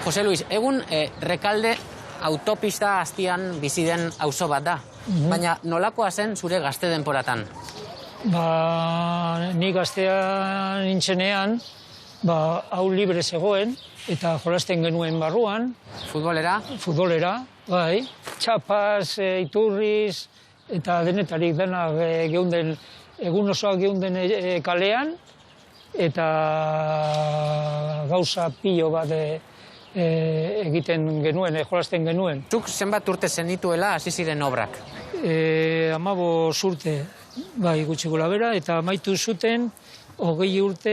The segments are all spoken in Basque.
Jose Luis, egun Rekalde autopista azpian bizi den auzo bat da. Baina nolakoa zen zure gazte denporatan? Ni gaztea nintzenean, hau libre zegoen, eta jolasten genuen barruan. Futbolera? Futbolera, bai. Txapaz, iturriz, eta denetarik denak geunden, egun osoak geunden kalean, eta gauza pilo bat egiten genuen, jolasten genuen. Zuk zenbat urte zenituela hasi ziren obrak? 15 urte, bai, gutxi gorabehera, eta amaitu zuten 20 urte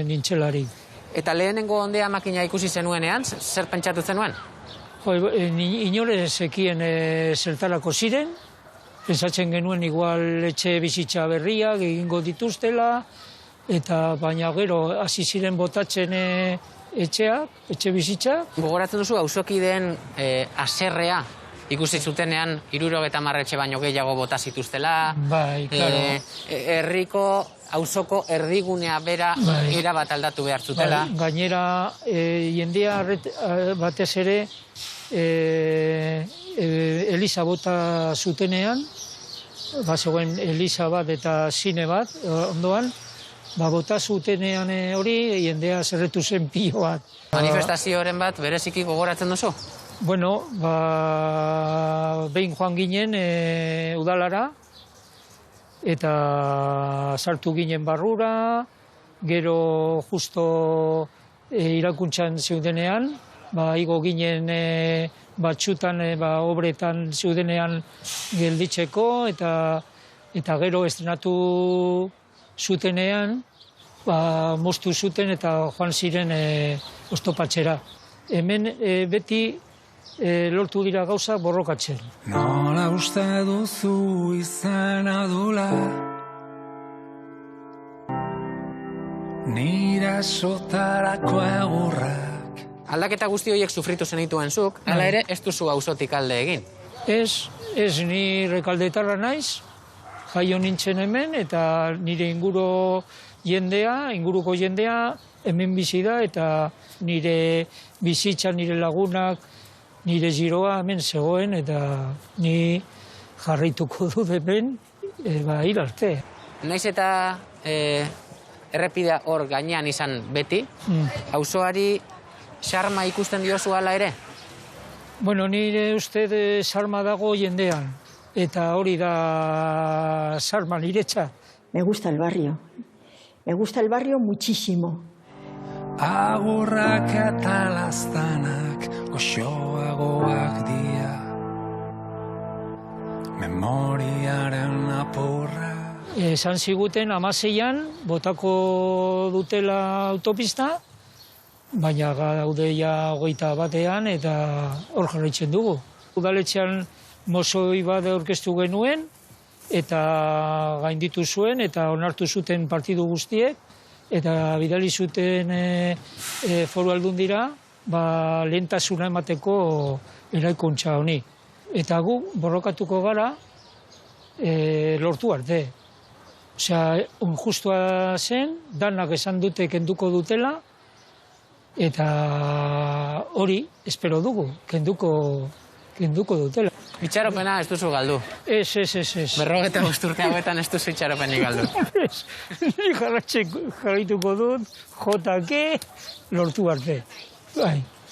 nintzelari. Eta lehenengo ondea makina ikusi zenuenean, zer pentsatu zenuen? Inore zekien zertarako ziren, pentsatzen genuen igual etxe bizitza berriak egingo dituztela, eta baina gero hasi ziren botatzen etxe bizitza. Gogoratzen duzu auzokideen haserrea ikusi zutenean 70 etxe baino gehiago bota zituztela. Bai, claro. Herriko auzoko erdigunea bera erabat aldatu behar zutela. Bai, gainera jendea batez ere eliza bota zutenean, zegoen eliza bat eta zine bat ondoan, bota zutenean hori, jendea zerretu zen pilo bat. Manifestazioaren bat bereziki gogoratzen duzu? Bueno, behin joan ginen udalara, eta sartu ginen barrura, gero justo irakuntzan zeudenean, igo ginen batxutan, obretan zeudenean gelditzeko, eta gero estrenatu zutenean, moztu zuten eta joan ziren oztopatzera. Hemen beti lortu dira gauza borrokatzen. Nola uste duzu izan adula, nira sotarako egurrak. Aldaketa guzti horiek sufritu zenituen zuk, hala ere ez duzu auzotik alde egin. Ez ni rekaldetarra naiz, jaio nintzen hemen, eta nire inguruko jendea hemen bizi da, eta nire bizitza, nire lagunak, nire giroa hemen zegoen, eta ni jarraituko dut hemen, hil arte. Naiz eta errepidea hor gainean izan beti, auzoari xarma ikusten diozu hala ere? Bueno, nire uste xarma dago jendean, eta hori da xarma niretza. Me gusta el barrio muchísimo. Agurrak eta laztanak goxoagoak dia, memoriaren apurra. Esan ziguten 16an botako dutela autopista, baina gaude ja 21ean eta hor jarraitzen dugu. Udaletxean mozoi bat aurkeztu genuen, eta gainditu zuen, eta onartu zuten partidu guztiek, eta bidali zuten foru aldundira, lehentasuna emateko eraikuntza honi. Eta gu borrokatuko gara lortu arte. Osea, unjustua zen, danak esan dute kenduko dutela, eta hori, espero dugu, kenduko dutela. Itxaropena ez duzu galdu? Ez. 55 urte hauetan ez duzu itxaropenik galdu? Ni jarraituko dut, jotake, lortu arte. Bai.